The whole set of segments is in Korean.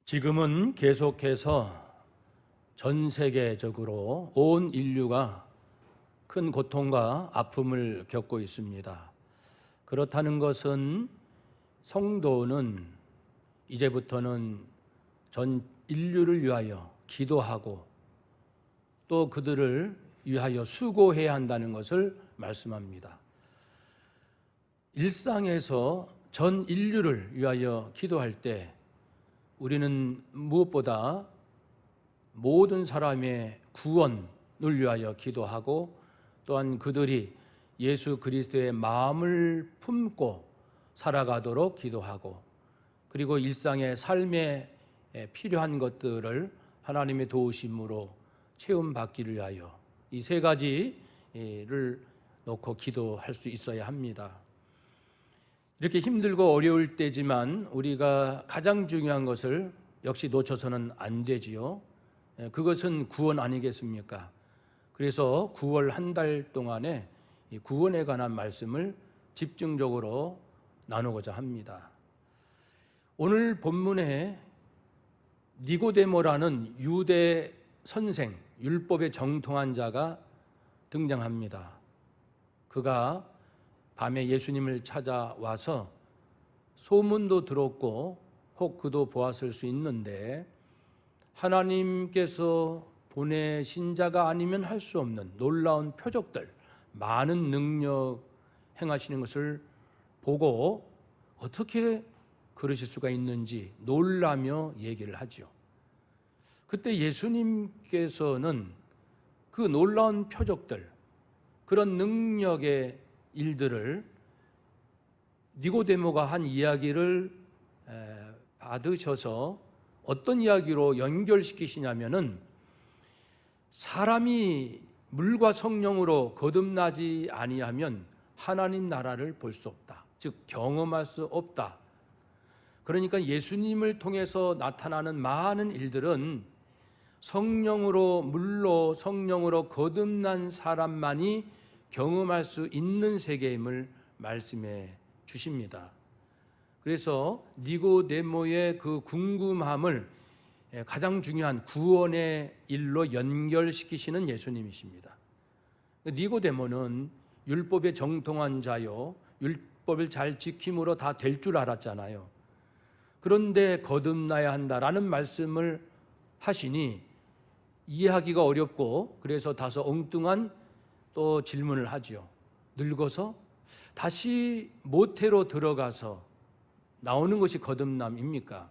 지금은 계속해서 전 세계적으로 온 인류가 큰 고통과 아픔을 겪고 있습니다. 그렇다는 것은 성도는 이제부터는 전 인류를 위하여 기도하고 또 그들을 위하여 수고해야 한다는 것을 말씀합니다. 일상에서 전 인류를 위하여 기도할 때 우리는 무엇보다 모든 사람의 구원을 위하여 기도하고 또한 그들이 예수 그리스도의 마음을 품고 살아가도록 기도하고 그리고 일상의 삶에 필요한 것들을 하나님의 도우심으로 채움받기를 위하여 이 세 가지를 놓고 기도할 수 있어야 합니다. 이렇게 힘들고 어려울 때지만 우리가 가장 중요한 것을 역시 놓쳐서는 안 되지요. 그것은 구원 아니겠습니까? 그래서 9월 한 달 동안에 이 구원에 관한 말씀을 집중적으로 나누고자 합니다. 오늘 본문에 니고데모라는 유대 선생, 율법에 정통한 자가 등장합니다. 그가 밤에 예수님을 찾아와서 소문도 들었고 혹 그도 보았을 수 있는데 하나님께서 보내신 자가 아니면 할 수 없는 놀라운 표적들, 많은 능력 행하시는 것을 보고 어떻게 그러실 수가 있는지 놀라며 얘기를 하죠. 그때 예수님께서는 그 놀라운 표적들, 그런 능력의 일들을 니고데모가 한 이야기를 받으셔서 어떤 이야기로 연결시키시냐면은 사람이 물과 성령으로 거듭나지 아니하면 하나님 나라를 볼 수 없다. 즉 경험할 수 없다. 그러니까 예수님을 통해서 나타나는 많은 일들은 성령으로 물로 성령으로 거듭난 사람만이 경험할 수 있는 세계임을 말씀해 주십니다. 그래서 니고데모의 그 궁금함을 가장 중요한 구원의 일로 연결시키시는 예수님이십니다. 니고데모는 율법에 정통한 자요, 율법을 잘 지킴으로 다 될 줄 알았잖아요. 그런데 거듭나야 한다라는 말씀을 하시니 이해하기가 어렵고 그래서 다소 엉뚱한 또 질문을 하죠. 늙어서 다시 모태로 들어가서 나오는 것이 거듭남입니까?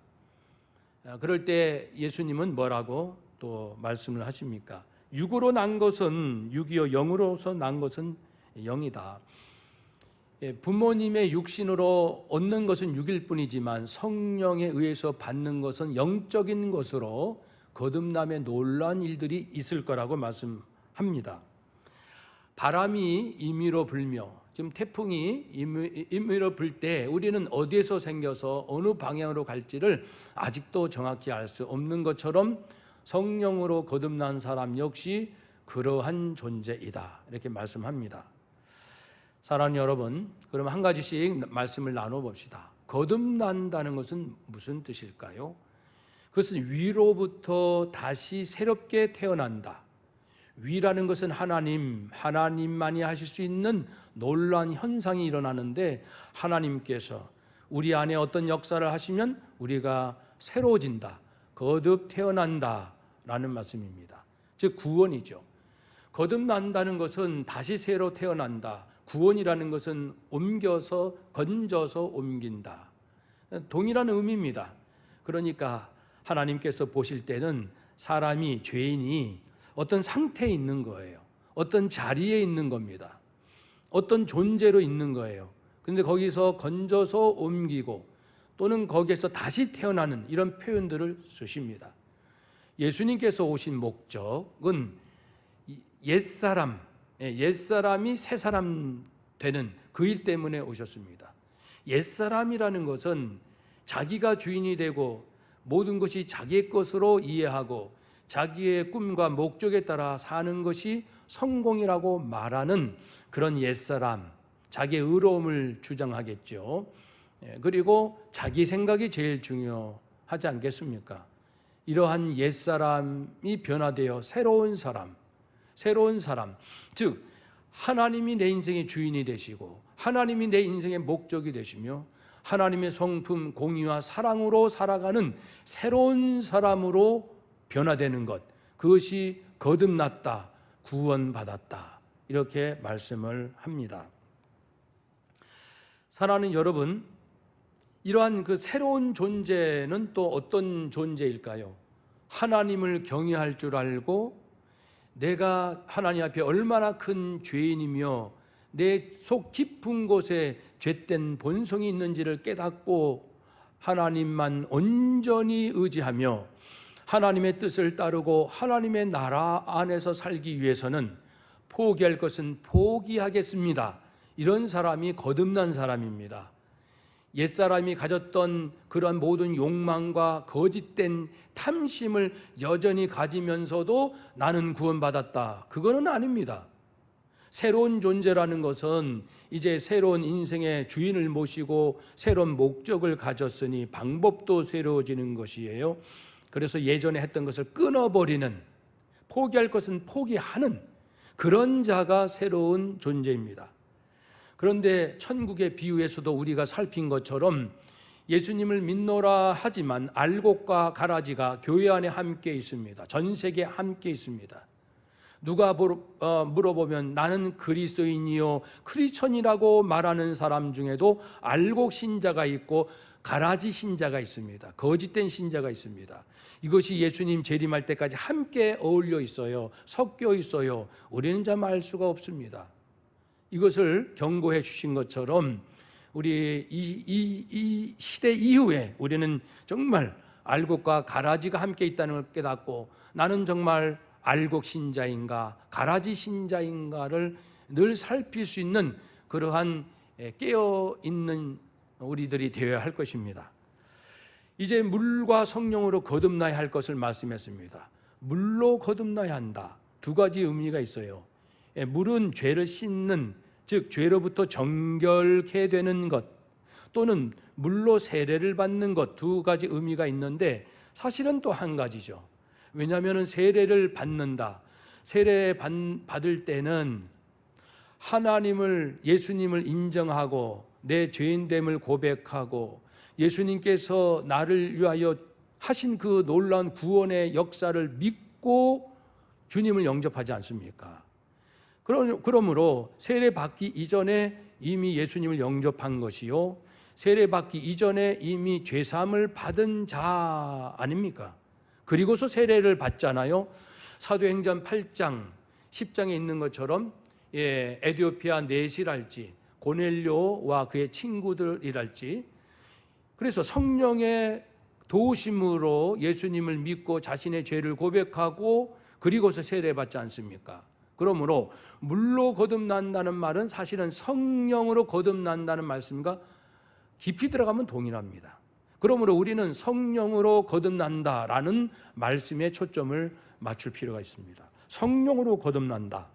그럴 때 예수님은 뭐라고 또 말씀을 하십니까? 육으로 난 것은 육이요 영으로서 난 것은 영이다. 부모님의 육신으로 얻는 것은 육일 뿐이지만 성령에 의해서 받는 것은 영적인 것으로 거듭남의 놀라운 일들이 있을 거라고 말씀합니다. 바람이 임의로 불며 지금 태풍이 임의로 불 때 우리는 어디에서 생겨서 어느 방향으로 갈지를 아직도 정확히 알 수 없는 것처럼 성령으로 거듭난 사람 역시 그러한 존재이다. 이렇게 말씀합니다. 사랑하는 여러분, 그럼 한 가지씩 말씀을 나눠봅시다. 거듭난다는 것은 무슨 뜻일까요? 그것은 위로부터 다시 새롭게 태어난다. 위라는 것은 하나님만이 하실 수 있는 놀라운 현상이 일어나는데 하나님께서 우리 안에 어떤 역사를 하시면 우리가 새로워진다, 거듭 태어난다 라는 말씀입니다. 즉 구원이죠. 거듭난다는 것은 다시 새로 태어난다. 구원이라는 것은 옮겨서 건져서 옮긴다. 동일한 의미입니다. 그러니까 하나님께서 보실 때는 사람이, 죄인이 어떤 상태에 있는 거예요. 어떤 자리에 있는 겁니다. 어떤 존재로 있는 거예요. 그런데 거기서 건져서 옮기고 또는 거기에서 다시 태어나는 이런 표현들을 쓰십니다. 예수님께서 오신 목적은 옛사람이 새사람 되는 그 일 때문에 오셨습니다. 옛사람이라는 것은 자기가 주인이 되고 모든 것이 자기의 것으로 이해하고 자기의 꿈과 목적에 따라 사는 것이 성공이라고 말하는 그런 옛사람, 자기의 의로움을 주장하겠죠. 그리고 자기 생각이 제일 중요하고 하지 않겠습니까? 이러한 옛사람이 변화되어 새로운 사람, 즉 하나님이 내 인생의 주인이 되시고 하나님이 내 인생의 목적이 되시며 하나님의 성품, 공의와 사랑으로 살아가는 새로운 사람으로 변화되는 것, 그것이 거듭났다, 구원받았다, 이렇게 말씀을 합니다. 사랑하는 여러분, 이러한 그 새로운 존재는 또 어떤 존재일까요? 하나님을 경외할 줄 알고 내가 하나님 앞에 얼마나 큰 죄인이며 내 속 깊은 곳에 죄된 본성이 있는지를 깨닫고 하나님만 온전히 의지하며 하나님의 뜻을 따르고 하나님의 나라 안에서 살기 위해서는 포기할 것은 포기하겠습니다. 이런 사람이 거듭난 사람입니다. 옛사람이 가졌던 그러한 모든 욕망과 거짓된 탐심을 여전히 가지면서도 나는 구원받았다, 그거는 아닙니다. 새로운 존재라는 것은 이제 새로운 인생의 주인을 모시고 새로운 목적을 가졌으니 방법도 새로워지는 것이에요. 그래서 예전에 했던 것을 끊어버리는, 포기할 것은 포기하는 그런 자가 새로운 존재입니다. 그런데 천국의 비유에서도 우리가 살핀 것처럼 예수님을 믿노라 하지만 알곡과 가라지가 교회 안에 함께 있습니다. 전 세계에 함께 있습니다. 누가 물어보면 나는 그리스도인이요 크리스천이라고 말하는 사람 중에도 알곡 신자가 있고 가라지 신자가 있습니다. 거짓된 신자가 있습니다. 이것이 예수님 재림할 때까지 함께 어울려 있어요. 섞여 있어요. 우리는 참 알 수가 없습니다. 이것을 경고해 주신 것처럼 우리 이 시대 이후에 우리는 정말 알곡과 가라지가 함께 있다는 걸 깨닫고 나는 정말 알곡 신자인가 가라지 신자인가를 늘 살필 수 있는 그러한 깨어있는 우리들이 되어야 할 것입니다. 이제 물과 성령으로 거듭나야 할 것을 말씀했습니다. 물로 거듭나야 한다. 두 가지 의미가 있어요. 물은 죄를 씻는, 즉 죄로부터 정결케 되는 것, 또는 물로 세례를 받는 것, 두 가지 의미가 있는데 사실은 또 한 가지죠. 왜냐하면 세례를 받는다, 세례 받을 때는 하나님을, 예수님을 인정하고 내 죄인됨을 고백하고 예수님께서 나를 위하여 하신 그 놀라운 구원의 역사를 믿고 주님을 영접하지 않습니까? 그러므로 세례받기 이전에 이미 예수님을 영접한 것이요, 세례받기 이전에 이미 죄사함을 받은 자 아닙니까? 그리고서 세례를 받잖아요. 사도행전 8장 10장에 있는 것처럼 에디오피아 넷이랄지 고넬료와 그의 친구들이랄지, 그래서 성령의 도우심으로 예수님을 믿고 자신의 죄를 고백하고 그리고서 세례받지 않습니까? 그러므로 물로 거듭난다는 말은 사실은 성령으로 거듭난다는 말씀과 깊이 들어가면 동일합니다. 그러므로 우리는 성령으로 거듭난다라는 말씀에 초점을 맞출 필요가 있습니다. 성령으로 거듭난다.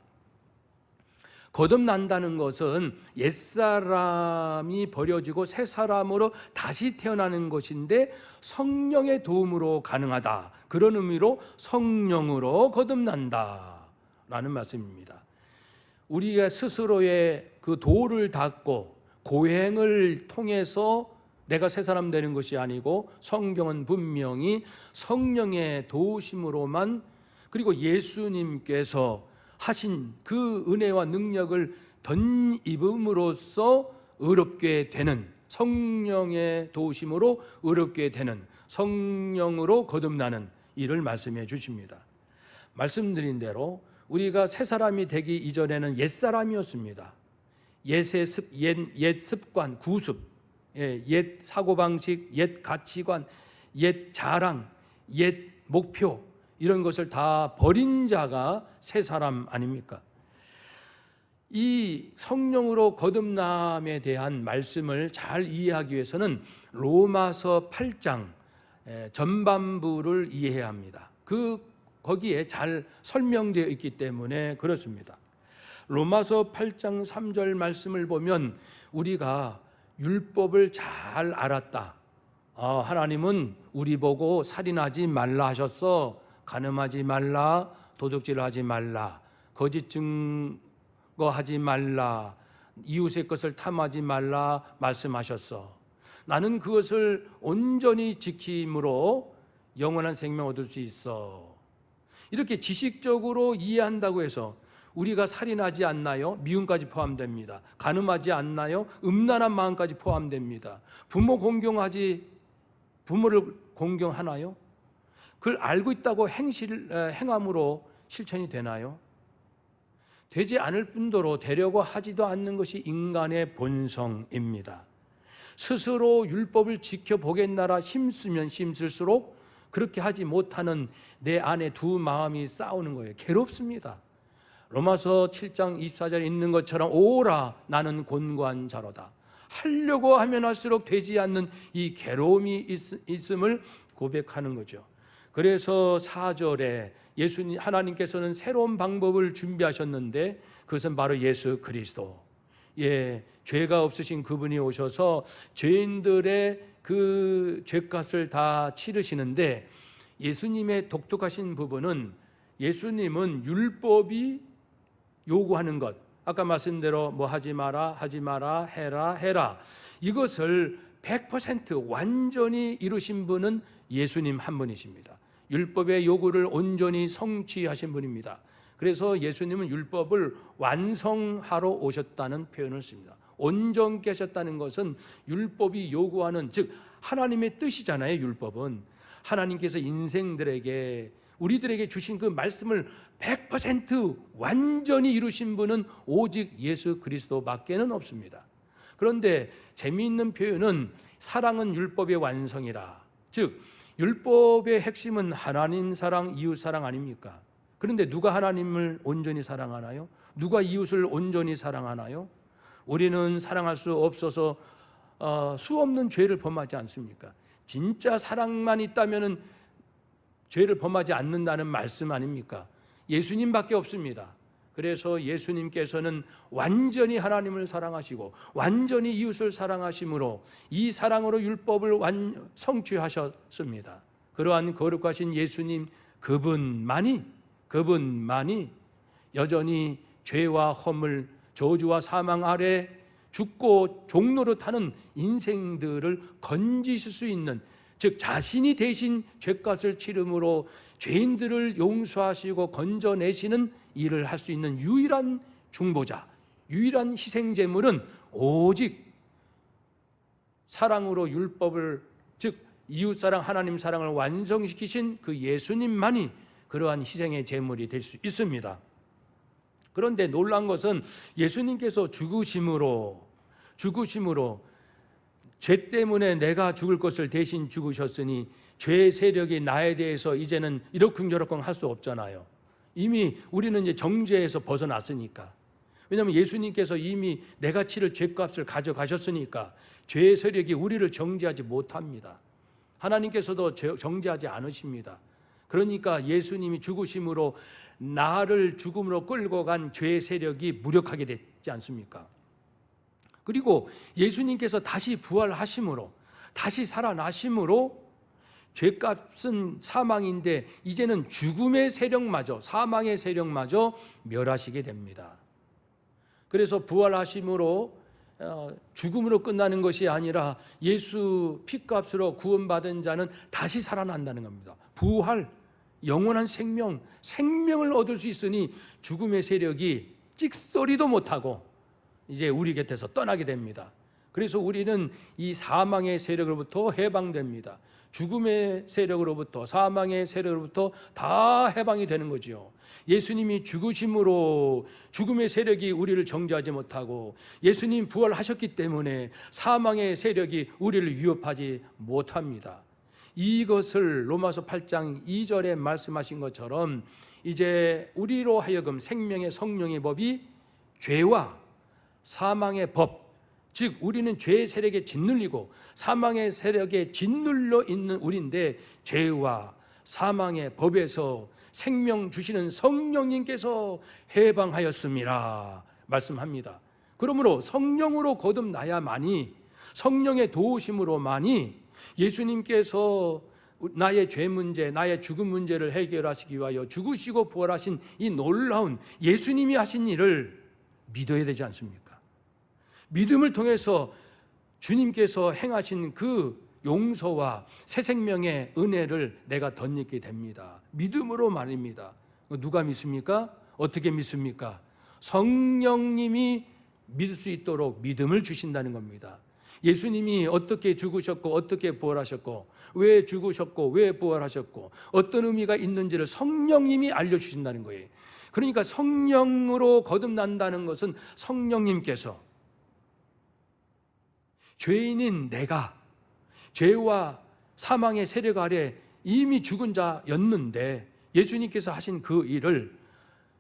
거듭난다는 것은 옛사람이 버려지고 새 사람으로 다시 태어나는 것인데 성령의 도움으로 가능하다. 그런 의미로 성령으로 거듭난다 라는 말씀입니다. 우리가 스스로의 그 도를 닦고 고행을 통해서 내가 새 사람 되는 것이 아니고 성경은 분명히 성령의 도우심으로만, 그리고 예수님께서 하신 그 은혜와 능력을 덧입음으로써 의롭게 되는, 성령의 도우심으로 의롭게 되는, 성령으로 거듭나는 일을 말씀해 주십니다. 말씀드린 대로 우리가 새 사람이 되기 이전에는 옛 사람이었습니다. 옛 습관, 구습, 옛 사고방식, 옛 가치관, 옛 자랑, 옛 목표, 이런 것을 다 버린 자가 새 사람 아닙니까? 이 성령으로 거듭남에 대한 말씀을 잘 이해하기 위해서는 로마서 8장 전반부를 이해해야 합니다. 거기에 잘 설명되어 있기 때문에 그렇습니다. 로마서 8장 3절 말씀을 보면 우리가 율법을 잘 알았다, 하나님은 우리 보고 살인하지 말라 하셨어. 간음하지 말라, 도둑질하지 말라, 거짓 증거하지 말라, 이웃의 것을 탐하지 말라 말씀하셨어. 나는 그것을 온전히 지킴으로 영원한 생명 얻을 수 있어. 이렇게 지식적으로 이해한다고 해서 우리가 살인하지 않나요? 미움까지 포함됩니다. 간음하지 않나요? 음란한 마음까지 포함됩니다. 부모를 공경하나요? 그걸 알고 있다고 행함으로 실천이 되나요? 되지 않을 뿐더러 되려고 하지도 않는 것이 인간의 본성입니다. 스스로 율법을 지켜보겠나라 힘쓰면 힘쓸수록 그렇게 하지 못하는 내 안에 두 마음이 싸우는 거예요. 괴롭습니다. 로마서 7장 24절에 있는 것처럼 오라 나는 곤고한 자로다. 하려고 하면 할수록 되지 않는 이 괴로움이 있음을 고백하는 거죠. 그래서 4절에 하나님께서는 새로운 방법을 준비하셨는데 그것은 바로 예수 그리스도. 죄가 없으신 그분이 오셔서 죄인들의 그 죄값을 다 치르시는데, 예수님의 독특하신 부분은 예수님은 율법이 요구하는 것, 아까 말씀대로 뭐 하지 마라, 하지 마라, 해라 이것을 100% 완전히 이루신 분은 예수님 한 분이십니다. 율법의 요구를 온전히 성취하신 분입니다. 그래서 예수님은 율법을 완성하러 오셨다는 표현을 씁니다. 온전케 하셨다는 것은 율법이 요구하는, 즉 하나님의 뜻이잖아요. 율법은 하나님께서 인생들에게, 우리들에게 주신 그 말씀을 100% 완전히 이루신 분은 오직 예수 그리스도밖에는 없습니다. 그런데 재미있는 표현은 사랑은 율법의 완성이라, 즉 율법의 핵심은 하나님 사랑, 이웃 사랑 아닙니까? 그런데 누가 하나님을 온전히 사랑하나요? 누가 이웃을 온전히 사랑하나요? 우리는 사랑할 수 없어서 수없는 죄를 범하지 않습니까? 진짜 사랑만 있다면 죄를 범하지 않는다는 말씀 아닙니까? 예수님밖에 없습니다. 그래서 예수님께서는 완전히 하나님을 사랑하시고 완전히 이웃을 사랑하심으로 이 사랑으로 율법을 성취하셨습니다. 그러한 거룩하신 예수님 그분만이 여전히 죄와 허물, 저주와 사망 아래 죽고 종로로 타는 인생들을 건지실 수 있는, 즉 자신이 대신 죄값을 치름으로 죄인들을 용서하시고 건져내시는 일을 할 수 있는 유일한 중보자, 유일한 희생제물은 오직 사랑으로 율법을, 즉 이웃사랑, 하나님 사랑을 완성시키신 그 예수님만이 그러한 희생의 제물이 될 수 있습니다. 그런데 놀라운 것은 예수님께서 죽으심으로 죄 때문에 내가 죽을 것을 대신 죽으셨으니 죄의 세력이 나에 대해서 이제는 이러쿵저러쿵 할 수 없잖아요. 이미 우리는 이제 정죄에서 벗어났으니까. 왜냐하면 예수님께서 이미 내가 치를 죄값을 가져가셨으니까 죄의 세력이 우리를 정죄하지 못합니다. 하나님께서도 정죄하지 않으십니다. 그러니까 예수님이 죽으심으로 나를 죽음으로 끌고 간 죄의 세력이 무력하게 됐지 않습니까? 그리고 예수님께서 다시 부활하심으로, 다시 살아나심으로 죄값은 사망인데 이제는 죽음의 세력마저, 사망의 세력마저 멸하시게 됩니다. 그래서 부활하심으로 죽음으로 끝나는 것이 아니라 예수 피값으로 구원받은 자는 다시 살아난다는 겁니다. 부활, 영원한 생명을 얻을 수 있으니 죽음의 세력이 찍소리도 못하고 이제 우리 곁에서 떠나게 됩니다. 그래서 우리는 이 사망의 세력으로부터 해방됩니다. 죽음의 세력으로부터, 사망의 세력으로부터 다 해방이 되는 거지요. 예수님이 죽으심으로 죽음의 세력이 우리를 정죄하지 못하고 예수님 부활하셨기 때문에 사망의 세력이 우리를 위협하지 못합니다. 이것을 로마서 8장 2절에 말씀하신 것처럼 이제 우리로 하여금 생명의 성령의 법이 죄와 사망의 법, 즉 우리는 죄의 세력에 짓눌리고 사망의 세력에 짓눌려 있는 우리인데, 죄와 사망의 법에서 생명 주시는 성령님께서 해방하였음이라 말씀합니다. 그러므로 성령으로 거듭나야만이, 성령의 도우심으로만이 예수님께서 나의 죄 문제, 나의 죽음 문제를 해결하시기 위하여 죽으시고 부활하신 이 놀라운 예수님이 하신 일을 믿어야 되지 않습니까? 믿음을 통해서 주님께서 행하신 그 용서와 새 생명의 은혜를 내가 덧입게 됩니다. 믿음으로 말입니다. 누가 믿습니까? 어떻게 믿습니까? 성령님이 믿을 수 있도록 믿음을 주신다는 겁니다. 예수님이 어떻게 죽으셨고 어떻게 부활하셨고 왜 죽으셨고 왜 부활하셨고 어떤 의미가 있는지를 성령님이 알려주신다는 거예요. 그러니까 성령으로 거듭난다는 것은 성령님께서 죄인인 내가 죄와 사망의 세력 아래 이미 죽은 자였는데 예수님께서 하신 그 일을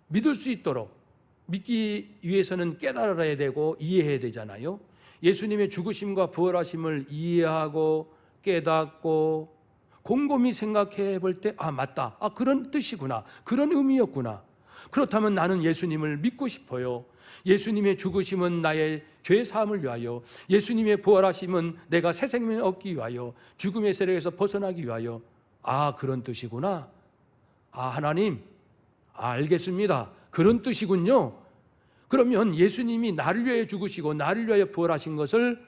믿을 수 있도록 믿기 위해서는 깨달아야 되고 이해해야 되잖아요. 예수님의 죽으심과 부활하심을 이해하고 깨닫고 곰곰이 생각해 볼 때 맞다. 그런 뜻이구나. 그런 의미였구나. 그렇다면 나는 예수님을 믿고 싶어요. 예수님의 죽으심은 나의 죄 사함을 위하여, 예수님의 부활하심은 내가 새 생명을 얻기 위하여, 죽음의 세력에서 벗어나기 위하여. 그런 뜻이구나. 하나님, 알겠습니다. 그런 뜻이군요. 그러면 예수님이 나를 위하여 죽으시고 나를 위하여 부활하신 것을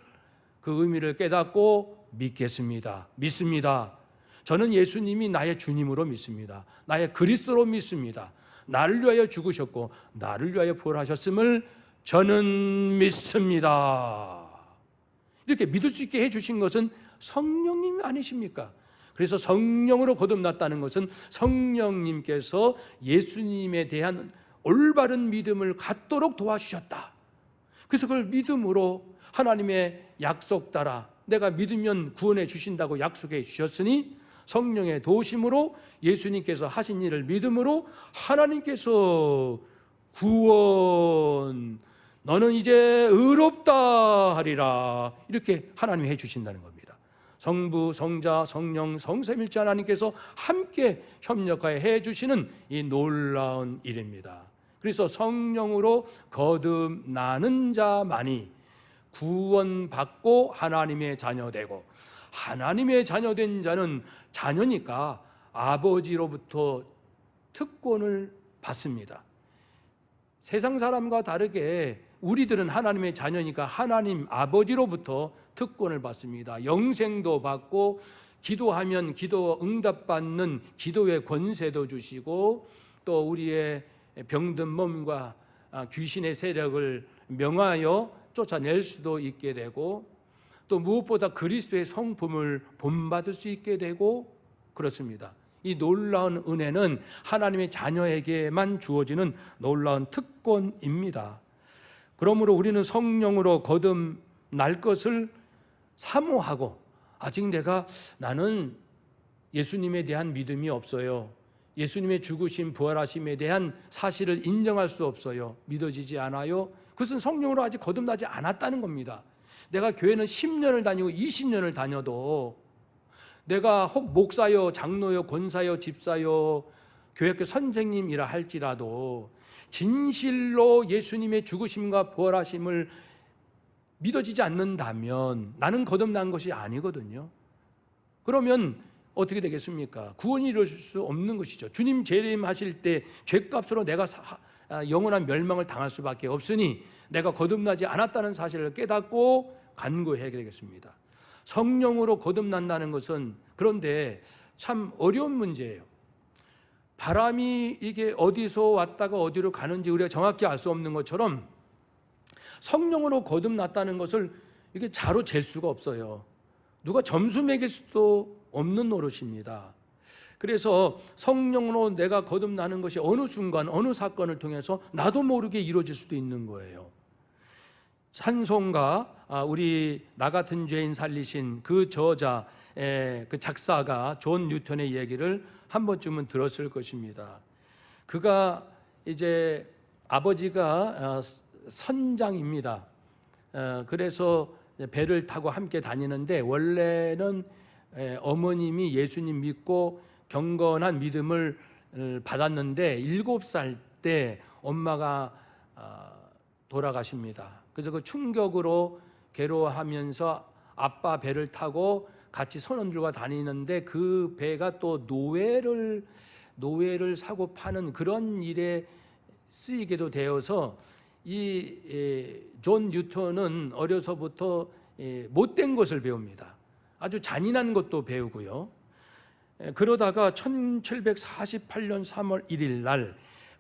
그 의미를 깨닫고 믿겠습니다. 믿습니다. 저는 예수님이 나의 주님으로 믿습니다. 나의 그리스도로 믿습니다. 나를 위하여 죽으셨고 나를 위하여 부활하셨음을 저는 믿습니다. 이렇게 믿을 수 있게 해주신 것은 성령님 아니십니까? 그래서 성령으로 거듭났다는 것은 성령님께서 예수님에 대한 올바른 믿음을 갖도록 도와주셨다. 그래서 그걸 믿음으로 하나님의 약속 따라 내가 믿으면 구원해 주신다고 약속해 주셨으니 성령의 도우심으로 예수님께서 하신 일을 믿음으로 하나님께서 구원, 너는 이제 의롭다 하리라, 이렇게 하나님이 해주신다는 겁니다. 성부, 성자, 성령, 성삼일체 하나님께서 함께 협력하여 해주시는 이 놀라운 일입니다. 그래서 성령으로 거듭나는 자만이 구원받고 하나님의 자녀되고, 하나님의 자녀된 자는 자녀니까 아버지로부터 특권을 받습니다. 세상 사람과 다르게 우리들은 하나님의 자녀니까 하나님 아버지로부터 특권을 받습니다. 영생도 받고 기도하면 기도 응답받는 기도의 권세도 주시고, 또 우리의 병든 몸과 귀신의 세력을 명하여 쫓아낼 수도 있게 되고, 또 무엇보다 그리스도의 성품을 본받을 수 있게 되고 그렇습니다. 이 놀라운 은혜는 하나님의 자녀에게만 주어지는 놀라운 특권입니다. 그러므로 우리는 성령으로 거듭날 것을 사모하고, 아직 나는 예수님에 대한 믿음이 없어요. 예수님의 죽으심 부활하심에 대한 사실을 인정할 수 없어요. 믿어지지 않아요. 그것은 성령으로 아직 거듭나지 않았다는 겁니다. 내가 교회는 10년을 다니고 20년을 다녀도, 내가 혹 목사요, 장로요, 권사요, 집사요, 교회학교 선생님이라 할지라도 진실로 예수님의 죽으심과 부활하심을 믿어지지 않는다면 나는 거듭난 것이 아니거든요. 그러면 어떻게 되겠습니까? 구원이 이루어질 수 없는 것이죠. 주님 재림하실 때 죄값으로 내가 영원한 멸망을 당할 수밖에 없으니 내가 거듭나지 않았다는 사실을 깨닫고 간구해야 되겠습니다. 성령으로 거듭난다는 것은 그런데 참 어려운 문제예요. 바람이 이게 어디서 왔다가 어디로 가는지 우리가 정확히 알 수 없는 것처럼 성령으로 거듭났다는 것을 이게 자로 잴 수가 없어요. 누가 점수 매길 수도 없는 노릇입니다. 그래서 성령으로 내가 거듭나는 것이 어느 순간 어느 사건을 통해서 나도 모르게 이루어질 수도 있는 거예요. 찬송가, 우리 나 같은 죄인 살리신 그 저자, 그 작사가 존 뉴턴의 얘기를 한 번쯤은 들었을 것입니다. 그가 이제 아버지가 선장입니다. 그래서 배를 타고 함께 다니는데, 원래는 어머님이 예수님 믿고 경건한 믿음을 받았는데 7살 때 엄마가 돌아가십니다. 그래서 그 충격으로 괴로워하면서 아빠 배를 타고 같이 선원들과 다니는데 그 배가 또 노예를 사고 파는 그런 일에 쓰이게도 되어서 이 존 뉴턴은 어려서부터 못된 것을 배웁니다. 아주 잔인한 것도 배우고요. 그러다가 1748년 3월 1일 날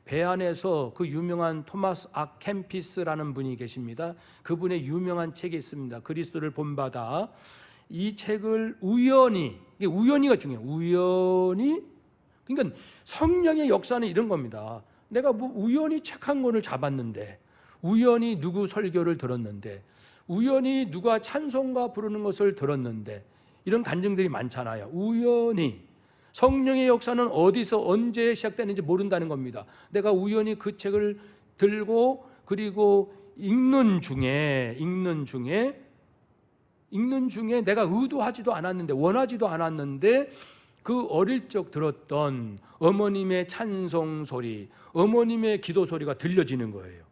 배 안에서 그 유명한 토마스 아 캠피스라는 분이 계십니다. 그분의 유명한 책이 있습니다. 그리스도를 본받아. 이 책을 우연히가 중요해요. 우연히, 그러니까 성령의 역사는 이런 겁니다. 내가 뭐 우연히 책 한 권을 잡았는데, 우연히 누구 설교를 들었는데, 우연히 누가 찬송가 부르는 것을 들었는데, 이런 간증들이 많잖아요. 우연히. 성령의 역사는 어디서 언제 시작되는지 모른다는 겁니다. 내가 우연히 그 책을 들고 그리고 읽는 중에 내가 의도하지도 않았는데, 원하지도 않았는데 그 어릴 적 들었던 어머님의 찬송 소리, 어머님의 기도 소리가 들려지는 거예요.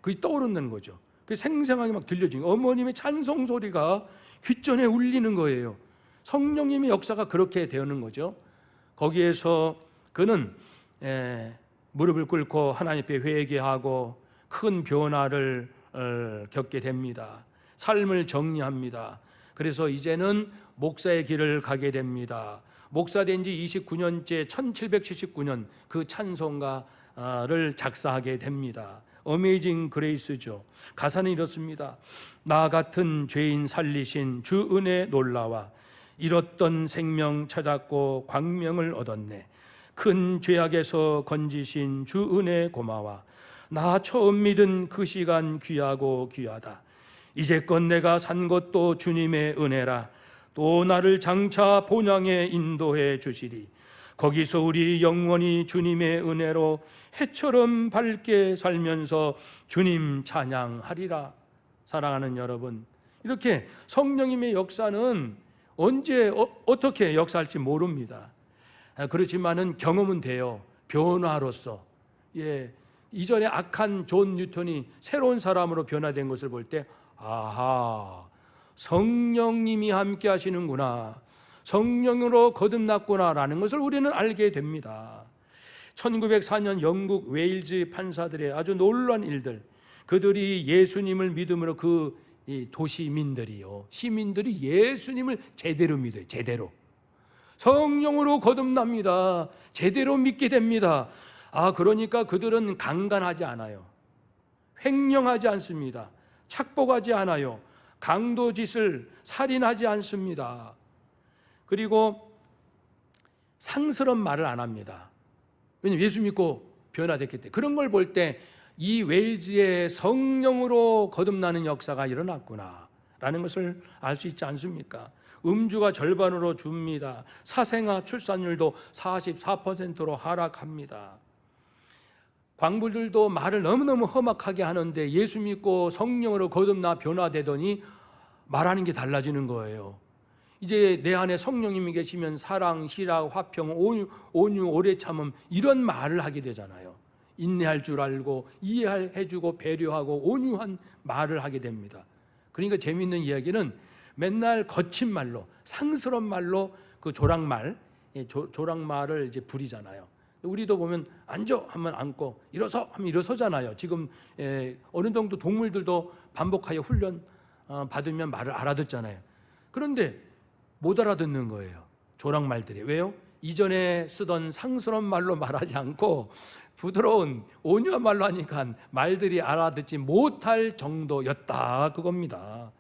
그게 떠오르는 거죠. 그 생생하게 막 들려지는 거예요. 어머님의 찬송 소리가 귓전에 울리는 거예요. 성령님의 역사가 그렇게 되는 거죠. 거기에서 그는 무릎을 꿇고 하나님 앞에 회개하고 큰 변화를 겪게 됩니다. 삶을 정리합니다. 그래서 이제는 목사의 길을 가게 됩니다. 목사 된 지 29년째 1779년 그 찬송가를 작사하게 됩니다. 어메이징 그레이스죠. 가사는 이렇습니다. 나 같은 죄인 살리신 주 은혜 놀라와 잃었던 생명 찾았고 광명을 얻었네. 큰 죄악에서 건지신 주 은혜 고마워. 나 처음 믿은 그 시간 귀하고 귀하다. 이제껏 내가 산 것도 주님의 은혜라. 또 나를 장차 본향에 인도해 주시리. 거기서 우리 영원히 주님의 은혜로 해처럼 밝게 살면서 주님 찬양하리라. 사랑하는 여러분, 이렇게 성령님의 역사는 언제 어떻게 역사할지 모릅니다. 그렇지만은 경험은 돼요. 변화로서. 이전에 악한 존 뉴턴이 새로운 사람으로 변화된 것을 볼 때, 아하, 성령님이 함께 하시는구나, 성령으로 거듭났구나라는 것을 우리는 알게 됩니다. 1904년 영국 웨일즈 판사들의 아주 놀라운 일들, 그들이 예수님을 믿음으로 이 도시민들이요, 시민들이 예수님을 제대로 믿어요. 제대로 성령으로 거듭납니다. 제대로 믿게 됩니다. 그러니까 그들은 강간하지 않아요. 횡령하지 않습니다. 착복하지 않아요. 강도짓을 살인하지 않습니다. 그리고 상스러운 말을 안 합니다. 왜냐하면 예수 믿고 변화됐기 때문에. 그런 걸 볼 때 이 웨일즈의 성령으로 거듭나는 역사가 일어났구나 라는 것을 알 수 있지 않습니까? 음주가 절반으로 줍니다. 사생아 출산율도 44%로 하락합니다. 광부들도 말을 너무너무 험악하게 하는데 예수 믿고 성령으로 거듭나 변화되더니 말하는 게 달라지는 거예요. 이제 내 안에 성령님이 계시면 사랑, 희락, 화평, 온유, 오래 참음, 이런 말을 하게 되잖아요. 인내할 줄 알고 이해해주고 배려하고 온유한 말을 하게 됩니다. 그러니까 재미있는 이야기는 맨날 거친 말로, 상스러운 말로 그 조랑말을 이제 부리잖아요. 우리도 보면 앉아 하면 앉고, 일어서 하면 일어서잖아요. 지금 어느 정도 동물들도 반복하여 훈련 받으면 말을 알아듣잖아요. 그런데 못 알아듣는 거예요, 조랑말들이. 왜요? 이전에 쓰던 상스러운 말로 말하지 않고 부드러운 온유한 말로 하니까 말들이 알아듣지 못할 정도였다, 그겁니다.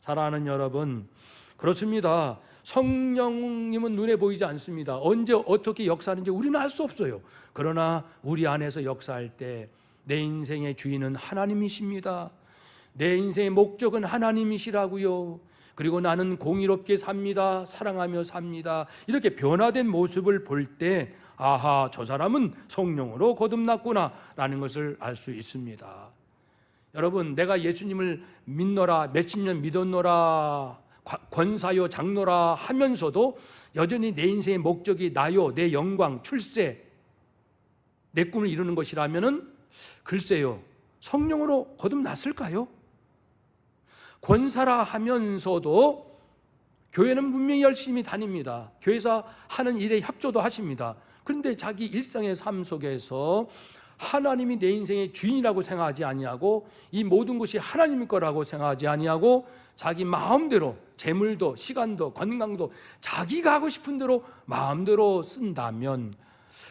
사랑하는 여러분, 그렇습니다. 성령님은 눈에 보이지 않습니다. 언제 어떻게 역사하는지 우리는 알 수 없어요. 그러나 우리 안에서 역사할 때 내 인생의 주인은 하나님이십니다. 내 인생의 목적은 하나님이시라고요. 그리고 나는 공의롭게 삽니다. 사랑하며 삽니다. 이렇게 변화된 모습을 볼 때, 아하, 저 사람은 성령으로 거듭났구나 라는 것을 알 수 있습니다. 여러분, 내가 예수님을 믿노라, 몇십 년 믿었노라, 권사요 장로라 하면서도 여전히 내 인생의 목적이 나요, 내 영광, 출세, 내 꿈을 이루는 것이라면은 글쎄요, 성령으로 거듭났을까요? 권사라 하면서도 교회는 분명히 열심히 다닙니다. 교회에서 하는 일에 협조도 하십니다. 그런데 자기 일상의 삶 속에서 하나님이 내 인생의 주인이라고 생각하지 아니하고 이 모든 것이 하나님의 거라고 생각하지 아니하고 자기 마음대로 재물도 시간도 건강도 자기가 하고 싶은 대로 마음대로 쓴다면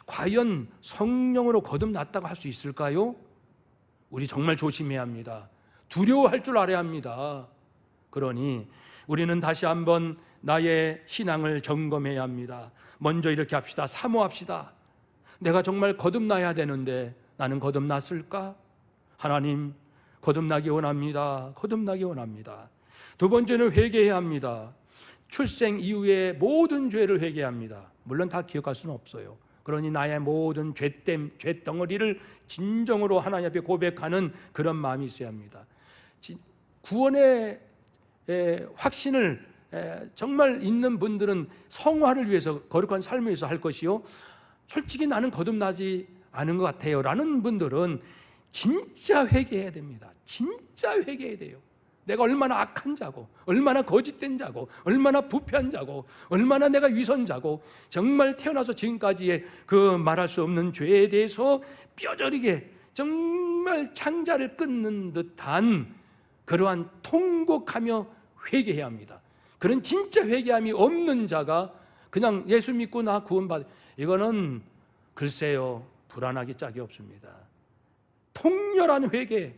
과연 성령으로 거듭났다고 할 수 있을까요? 우리 정말 조심해야 합니다. 두려워할 줄 알아야 합니다. 그러니 우리는 다시 한번 나의 신앙을 점검해야 합니다. 먼저 이렇게 합시다. 사모합시다. 내가 정말 거듭나야 되는데 나는 거듭났을까? 하나님, 거듭나기 원합니다. 거듭나기 원합니다. 두 번째는 회개해야 합니다. 출생 이후의 모든 죄를 회개합니다. 물론 다 기억할 수는 없어요. 그러니 나의 모든 죄덩어리를 진정으로 하나님 앞에 고백하는 그런 마음이 있어야 합니다. 구원의 확신을 정말 있는 분들은 성화를 위해서 거룩한 삶을 위해서 할 것이요, 솔직히 나는 거듭나지 않은 것 같아요 라는 분들은 진짜 회개해야 됩니다. 진짜 회개해야 돼요. 내가 얼마나 악한 자고 얼마나 거짓된 자고 얼마나 부패한 자고 얼마나 내가 위선자고 정말 태어나서 지금까지의 그 말할 수 없는 죄에 대해서 뼈저리게 정말 창자를 끊는 듯한 그러한 통곡하며 회개해야 합니다. 그런 진짜 회개함이 없는 자가 그냥 예수 믿고 나 구원받아, 이거는 글쎄요 불안하기 짝이 없습니다. 통렬한 회개,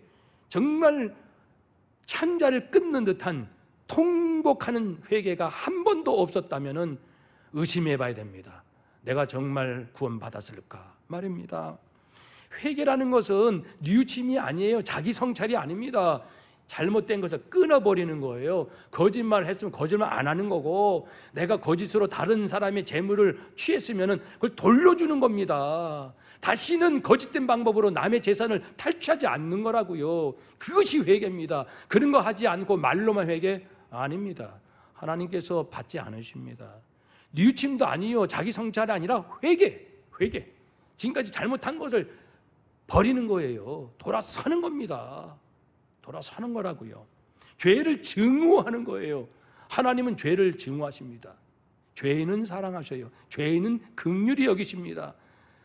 정말 창자를 끊는 듯한 통곡하는 회개가 한 번도 없었다면 의심해 봐야 됩니다. 내가 정말 구원받았을까 말입니다. 회개라는 것은 뉘우침이 아니에요. 자기 성찰이 아닙니다. 잘못된 것을 끊어버리는 거예요. 거짓말을 했으면 거짓말 안 하는 거고, 내가 거짓으로 다른 사람의 재물을 취했으면 그걸 돌려주는 겁니다. 다시는 거짓된 방법으로 남의 재산을 탈취하지 않는 거라고요. 그것이 회개입니다. 그런 거 하지 않고 말로만 회개 아닙니다. 하나님께서 받지 않으십니다. 뉘우침도 아니요, 자기 성찰이 아니라 회개. 지금까지 잘못한 것을 버리는 거예요. 돌아서는 겁니다. 돌아서는 거라고요. 죄를 증오하는 거예요. 하나님은 죄를 증오하십니다. 죄인은 사랑하셔요. 죄인은 긍휼히 여기십니다.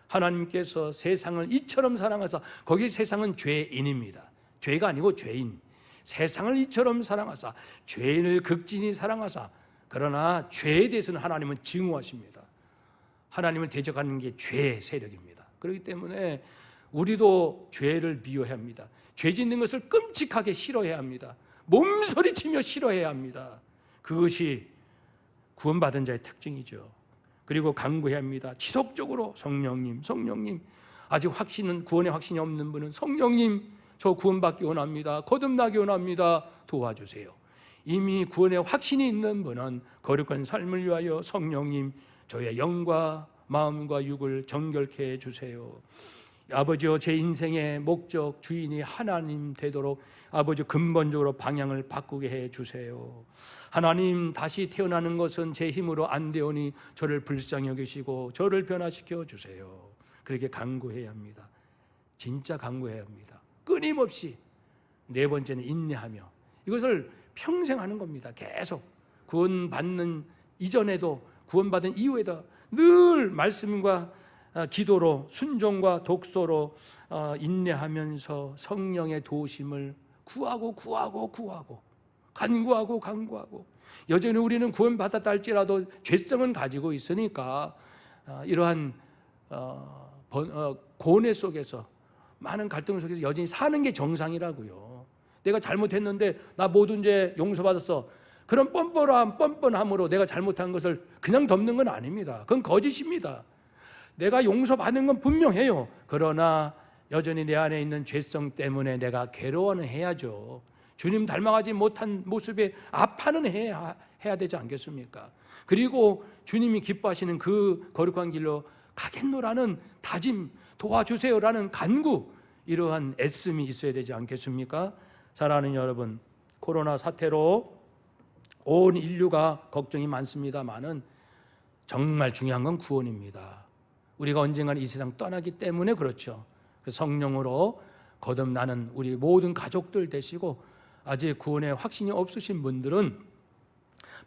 하나님께서 세상을 이처럼 사랑하사, 거기 세상은 죄인입니다. 죄가 아니고 죄인. 세상을 이처럼 사랑하사 죄인을 극진히 사랑하사, 그러나 죄에 대해서는 하나님은 증오하십니다. 하나님을 대적하는 게 죄의 세력입니다. 그렇기 때문에 우리도 죄를 미워해야 합니다. 죄 짓는 것을 끔찍하게 싫어해야 합니다. 몸소리치며 싫어해야 합니다. 그것이 구원받은 자의 특징이죠. 그리고 간구해야 합니다. 지속적으로 성령님, 아직 구원의 확신이 없는 분은 성령님, 저 구원받기 원합니다. 거듭나기 원합니다. 도와주세요. 이미 구원의 확신이 있는 분은 거룩한 삶을 위하여 성령님, 저의 영과 마음과 육을 정결케 해주세요. 아버지여, 제 인생의 목적 주인이 하나님 되도록 아버지 근본적으로 방향을 바꾸게 해주세요. 하나님, 다시 태어나는 것은 제 힘으로 안 되오니 저를 불쌍히 여기시고 저를 변화시켜 주세요. 그렇게 간구해야 합니다. 진짜 간구해야 합니다. 끊임없이. 네 번째는 인내하며. 이것을 평생 하는 겁니다. 계속 구원받는 이전에도 구원받은 이후에도 늘 말씀과 기도로, 순종과 독서로 인내하면서 성령의 도우심을 구하고 간구하고 여전히 우리는 구원받았다 할지라도 죄성은 가지고 있으니까 이러한 고뇌 속에서, 많은 갈등 속에서 여전히 사는 게 정상이라고요. 내가 잘못했는데 나 모든 죄 용서받았어, 그런 뻔뻔함으로 내가 잘못한 것을 그냥 덮는 건 아닙니다. 그건 거짓입니다. 내가 용서받는 건 분명해요. 그러나 여전히 내 안에 있는 죄성 때문에 내가 괴로워는 해야죠. 주님 닮아가지 못한 모습에 아파는 해야 되지 않겠습니까? 그리고 주님이 기뻐하시는 그 거룩한 길로 가겠노라는 다짐, 도와주세요라는 간구, 이러한 애씀이 있어야 되지 않겠습니까? 사랑하는 여러분, 코로나 사태로 온 인류가 걱정이 많습니다만은 정말 중요한 건 구원입니다. 우리가 언젠가는 이 세상 떠나기 때문에 그렇죠. 성령으로 거듭나는 우리 모든 가족들 되시고, 아직 구원의 확신이 없으신 분들은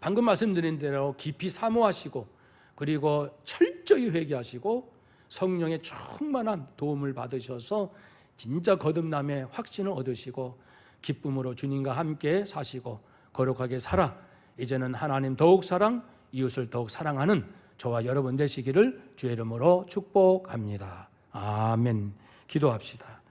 방금 말씀드린 대로 깊이 사모하시고 그리고 철저히 회개하시고 성령의 충만한 도움을 받으셔서 진짜 거듭남의 확신을 얻으시고 기쁨으로 주님과 함께 사시고 거룩하게 살아 이제는 하나님 더욱 사랑, 이웃을 더욱 사랑하는 저와 여러분 되시기를 주의 이름으로 축복합니다. 아멘. 기도합시다.